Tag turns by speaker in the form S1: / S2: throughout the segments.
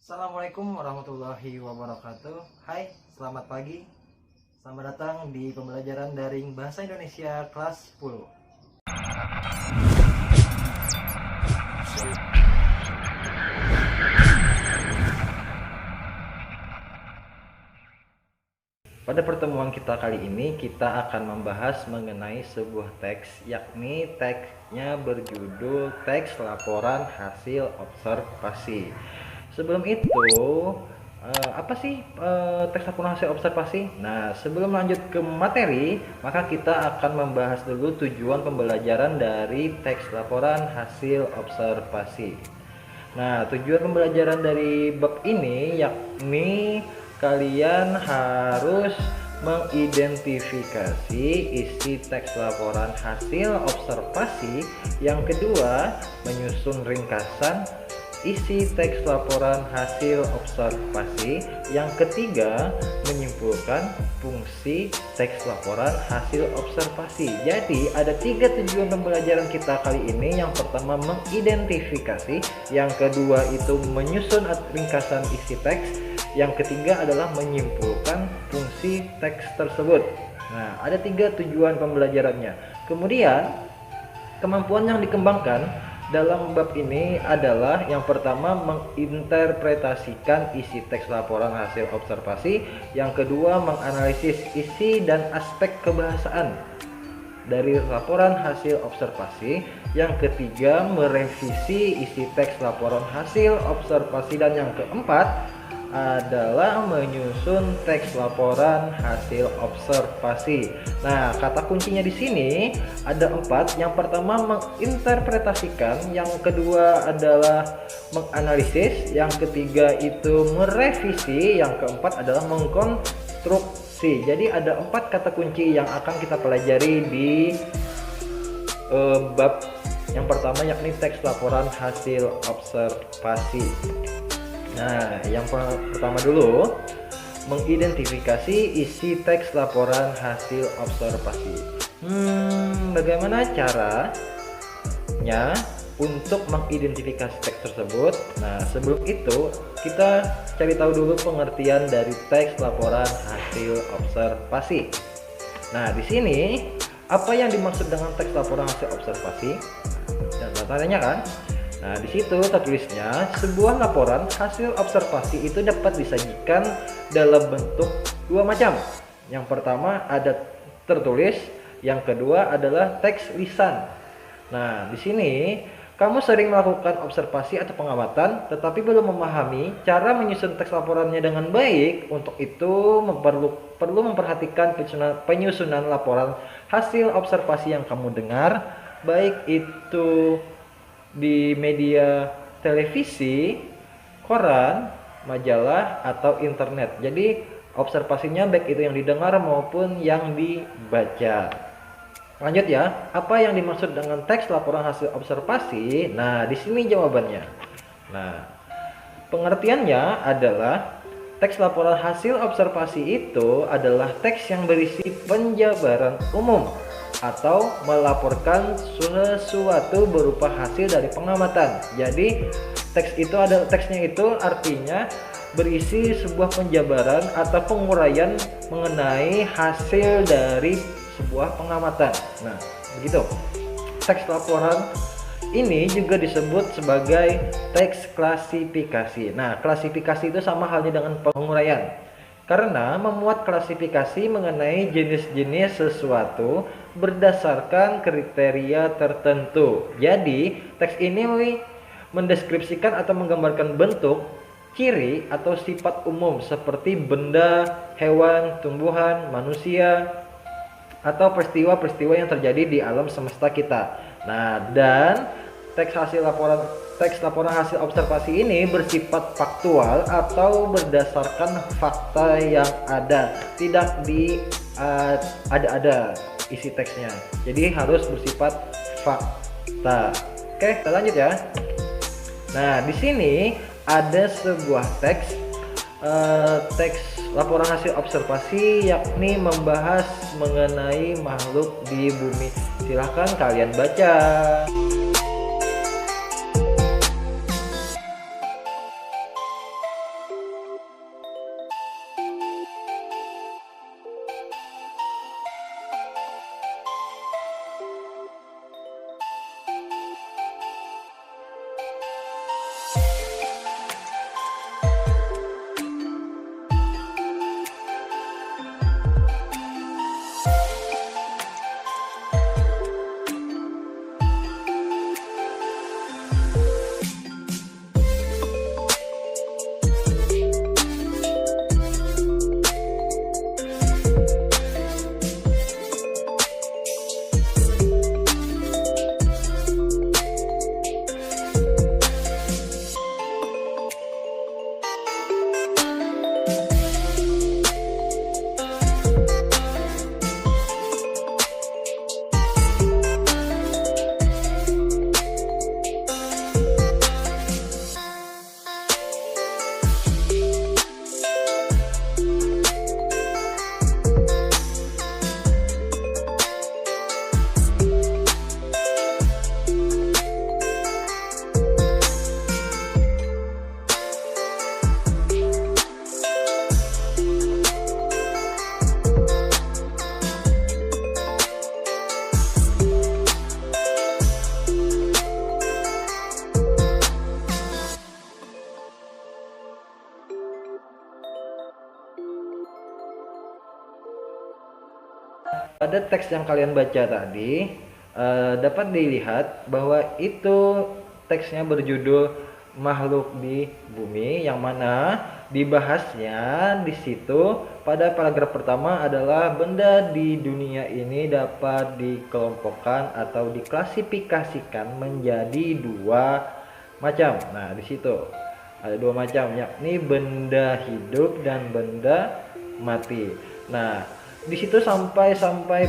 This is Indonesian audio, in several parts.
S1: Assalamualaikum warahmatullahi wabarakatuh. Hai, selamat pagi. Selamat datang di pembelajaran daring Bahasa Indonesia kelas 10. Pada pertemuan kita kali ini, kita akan membahas mengenai sebuah teks, yakni teksnya berjudul teks laporan hasil observasi. Sebelum itu, apa sih teks laporan hasil observasi? Nah, sebelum lanjut ke materi, maka kita akan membahas dulu tujuan pembelajaran dari teks laporan hasil observasi. Nah, tujuan pembelajaran dari bab ini yakni kalian harus mengidentifikasi isi teks laporan hasil observasi. Yang kedua, menyusun ringkasan isi teks laporan hasil observasi. Yang ketiga, menyimpulkan fungsi teks laporan hasil observasi. Jadi ada 3 tujuan pembelajaran kita kali ini. Yang pertama, mengidentifikasi. Yang kedua itu menyusun ringkasan isi teks. Yang ketiga adalah menyimpulkan fungsi teks tersebut. Nah, ada 3 tujuan pembelajarannya. Kemudian kemampuan yang dikembangkan dalam bab ini adalah yang pertama, menginterpretasikan isi teks laporan hasil observasi. Yang kedua, menganalisis isi dan aspek kebahasaan dari laporan hasil observasi. Yang ketiga, merevisi isi teks laporan hasil observasi. Dan yang keempat adalah menyusun teks laporan hasil observasi. Nah, kata kuncinya di sini ada 4. Yang pertama, menginterpretasikan. Yang kedua adalah menganalisis. Yang ketiga itu merevisi. Yang keempat adalah mengkonstruksi. Jadi ada 4 kata kunci yang akan kita pelajari di bab yang pertama, yakni teks laporan hasil observasi. Nah, yang pertama dulu, mengidentifikasi isi teks laporan hasil observasi. Bagaimana caranya untuk mengidentifikasi teks tersebut? Nah, sebelum itu kita cari tahu dulu pengertian dari teks laporan hasil observasi. Nah, di sini apa yang dimaksud dengan teks laporan hasil observasi? Dan tanya kan? Nah, di situ tertulisnya sebuah laporan hasil observasi itu dapat disajikan dalam bentuk 2 macam. Yang pertama ada tertulis, yang kedua adalah teks lisan. Nah, di sini kamu sering melakukan observasi atau pengamatan tetapi belum memahami cara menyusun teks laporannya dengan baik. Untuk itu perlu memperhatikan penyusunan laporan hasil observasi yang kamu dengar, baik itu di media televisi, koran, majalah, atau internet. Jadi observasinya baik itu yang didengar maupun yang dibaca. Lanjut ya, apa yang dimaksud dengan teks laporan hasil observasi? Nah, di sini jawabannya. Nah, pengertiannya adalah teks laporan hasil observasi itu adalah teks yang berisi penjabaran umum atau melaporkan sesuatu berupa hasil dari pengamatan. Jadi teksnya itu artinya berisi sebuah penjabaran atau penguraian mengenai hasil dari sebuah pengamatan. Nah, begitu. Teks laporan ini juga disebut sebagai teks klasifikasi. Nah, klasifikasi itu sama halnya dengan penguraian, karena memuat klasifikasi mengenai jenis-jenis sesuatu berdasarkan kriteria tertentu. Jadi, teks ini mendeskripsikan atau menggambarkan bentuk, ciri, atau sifat umum seperti benda, hewan, tumbuhan, manusia, atau peristiwa-peristiwa yang terjadi di alam semesta kita. Nah, dan teks laporan hasil observasi ini bersifat faktual atau berdasarkan fakta yang ada, tidak ada isi teksnya. Jadi harus bersifat fakta. Oke, kita lanjut ya. Nah, di sini ada sebuah teks laporan hasil observasi, yakni membahas mengenai makhluk di bumi. Silahkan kalian baca. Pada teks yang kalian baca tadi dapat dilihat bahwa itu teksnya berjudul makhluk di bumi, yang mana dibahasnya di situ pada paragraf pertama adalah benda di dunia ini dapat dikelompokkan atau diklasifikasikan menjadi dua macam. Nah, di situ ada dua macam, yakni benda hidup dan benda mati. Nah, di situ sampai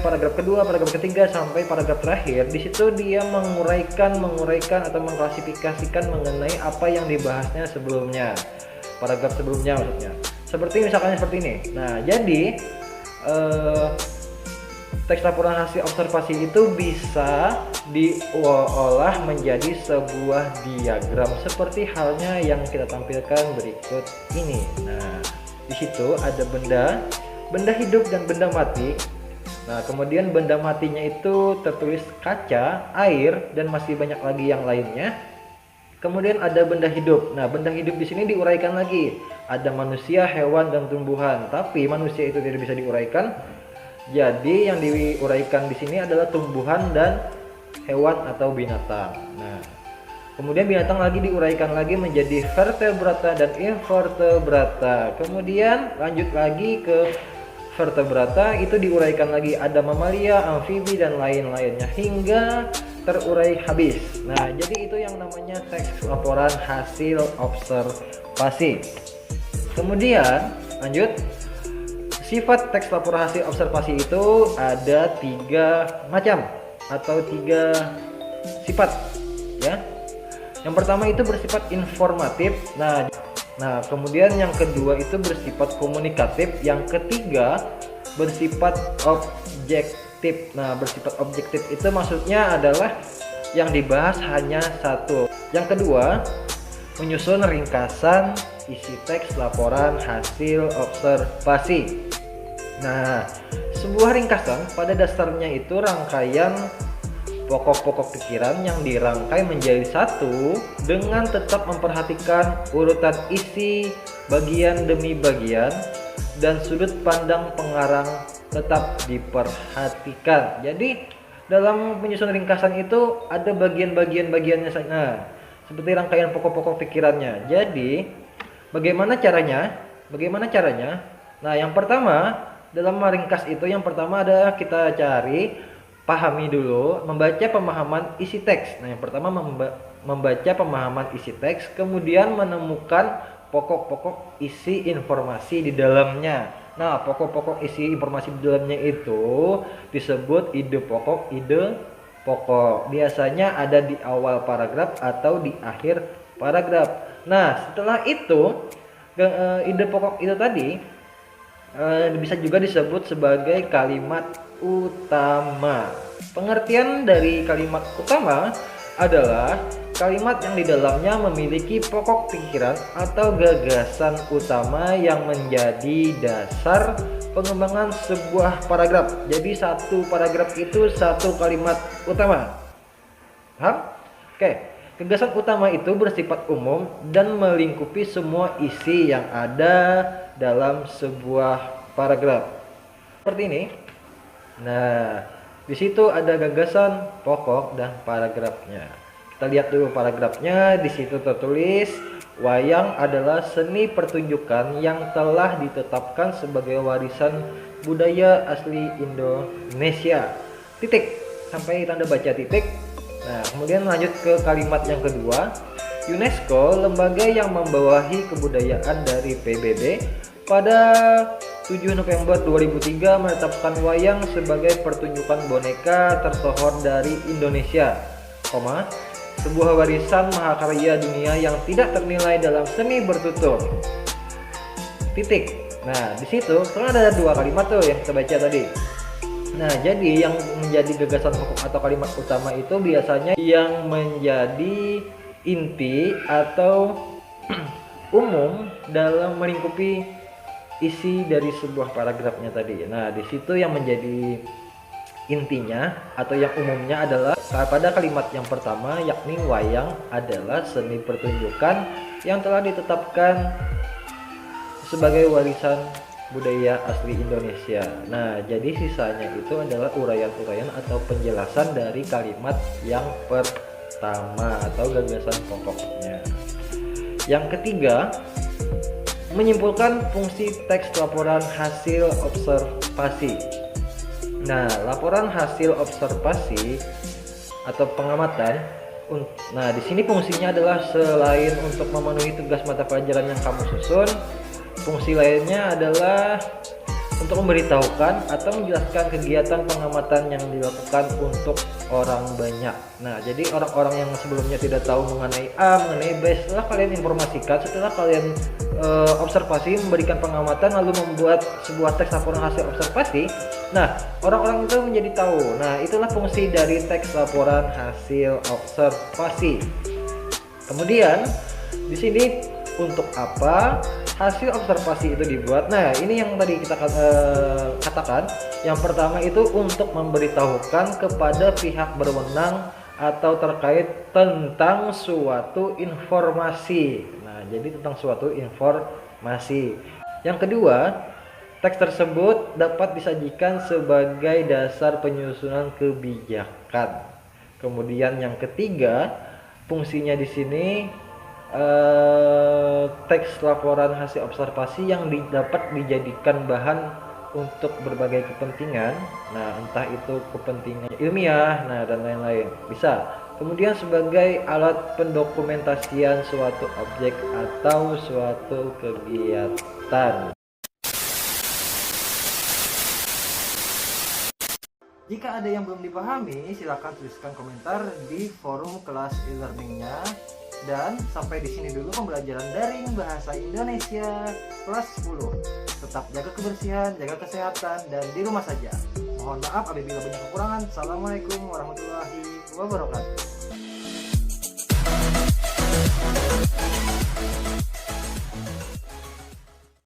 S1: paragraf kedua, paragraf ketiga sampai paragraf terakhir, di situ dia menguraikan atau mengklasifikasikan mengenai apa yang dibahasnya sebelumnya. Paragraf sebelumnya maksudnya. Seperti ini. Nah, jadi teks laporan hasil observasi itu bisa diolah menjadi sebuah diagram seperti halnya yang kita tampilkan berikut ini. Nah, di situ ada benda hidup dan benda mati. Nah, kemudian benda matinya itu tertulis kaca, air, dan masih banyak lagi yang lainnya. Kemudian ada benda hidup. Nah, benda hidup di sini diuraikan lagi. Ada manusia, hewan, dan tumbuhan. Tapi manusia itu tidak bisa diuraikan. Jadi yang diuraikan di sini adalah tumbuhan dan hewan atau binatang. Nah, kemudian binatang lagi diuraikan lagi menjadi vertebrata dan invertebrata. Kemudian lanjut lagi ke vertebrata, itu diuraikan lagi ada mamalia, amfibi, dan lain-lainnya hingga terurai habis. Nah, jadi itu yang namanya teks laporan hasil observasi. Kemudian lanjut, sifat teks laporan hasil observasi itu ada 3 macam atau 3 sifat ya. Yang pertama itu bersifat informatif. Nah, kemudian yang kedua itu bersifat komunikatif. Yang ketiga bersifat objektif. Nah, bersifat objektif itu maksudnya adalah yang dibahas hanya satu. Yang kedua, menyusun ringkasan isi teks laporan hasil observasi. Nah, sebuah ringkasan pada dasarnya itu rangkaian pokok-pokok pikiran yang dirangkai menjadi satu dengan tetap memperhatikan urutan isi bagian demi bagian dan sudut pandang pengarang tetap diperhatikan. Jadi dalam penyusunan ringkasan itu ada bagiannya saja, seperti rangkaian pokok-pokok pikirannya. Jadi bagaimana caranya? Nah, yang pertama dalam meringkas itu, yang pertama adalah kita pahami dulu, membaca pemahaman isi teks. Nah, yang pertama membaca pemahaman isi teks, kemudian menemukan pokok-pokok isi informasi di dalamnya. Nah, pokok-pokok isi informasi di dalamnya itu disebut ide pokok. Biasanya ada di awal paragraf atau di akhir paragraf. Nah, setelah itu ide pokok itu tadi bisa juga disebut sebagai kalimat utama. Pengertian dari kalimat utama adalah kalimat yang di dalamnya memiliki pokok pikiran atau gagasan utama yang menjadi dasar pengembangan sebuah paragraf. Jadi satu paragraf itu satu kalimat utama. Paham? Oke. Gagasan utama itu bersifat umum dan melingkupi semua isi yang ada dalam sebuah paragraf. Seperti ini. Nah, di situ ada gagasan pokok dan paragrafnya. Kita lihat dulu paragrafnya. Di situ tertulis, wayang adalah seni pertunjukan yang telah ditetapkan sebagai warisan budaya asli Indonesia. Titik. Sampai tanda baca titik. Nah, kemudian lanjut ke kalimat yang kedua. UNESCO, lembaga yang membawahi kebudayaan dari PBB, pada 7 November 2003 menetapkan wayang sebagai pertunjukan boneka tersohor dari Indonesia, sebuah warisan mahakarya dunia yang tidak ternilai dalam seni bertutur. Titik. Nah, di situ kan ada 2 kalimat tuh yang kita baca tadi. Nah, jadi yang menjadi gagasan pokok atau kalimat utama itu biasanya yang menjadi inti atau umum dalam melingkupi isi dari sebuah paragrafnya tadi. Nah, di situ yang menjadi intinya atau yang umumnya adalah pada kalimat yang pertama, yakni wayang adalah seni pertunjukan yang telah ditetapkan sebagai warisan budaya asli Indonesia. Nah, jadi sisanya itu adalah uraian-uraian atau penjelasan dari kalimat yang pertama atau gagasan pokoknya. Yang ketiga, menyimpulkan fungsi teks laporan hasil observasi. Nah, laporan hasil observasi atau pengamatan. Nah, di sini fungsinya adalah selain untuk memenuhi tugas mata pelajaran yang kamu susun, fungsi lainnya adalah untuk memberitahukan atau menjelaskan kegiatan pengamatan yang dilakukan untuk orang banyak. Nah, jadi orang-orang yang sebelumnya tidak tahu mengenai A, mengenai B, setelah kalian informasikan, setelah kalian observasi, memberikan pengamatan, lalu membuat sebuah teks laporan hasil observasi. Nah, orang-orang itu menjadi tahu. Nah, itulah fungsi dari teks laporan hasil observasi. Kemudian di sini untuk apa hasil observasi itu dibuat? Nah, ini yang tadi kita katakan. Yang pertama itu untuk memberitahukan kepada pihak berwenang atau terkait tentang suatu informasi. Nah, jadi tentang suatu informasi. Yang kedua, teks tersebut dapat disajikan sebagai dasar penyusunan kebijakan. Kemudian yang ketiga, fungsinya di sini teks laporan hasil observasi yang dapat dijadikan bahan untuk berbagai kepentingan. Nah, entah itu kepentingan ilmiah, nah dan lain-lain. Bisa. Kemudian sebagai alat pendokumentasian suatu objek atau suatu kegiatan. Jika ada yang belum dipahami, silakan tuliskan komentar di forum kelas e-learningnya. Dan sampai di sini dulu pembelajaran daring bahasa Indonesia kelas 10. Tetap jaga kebersihan, jaga kesehatan, dan di rumah saja. Mohon maaf apabila banyak kekurangan. Assalamualaikum warahmatullahi wabarakatuh.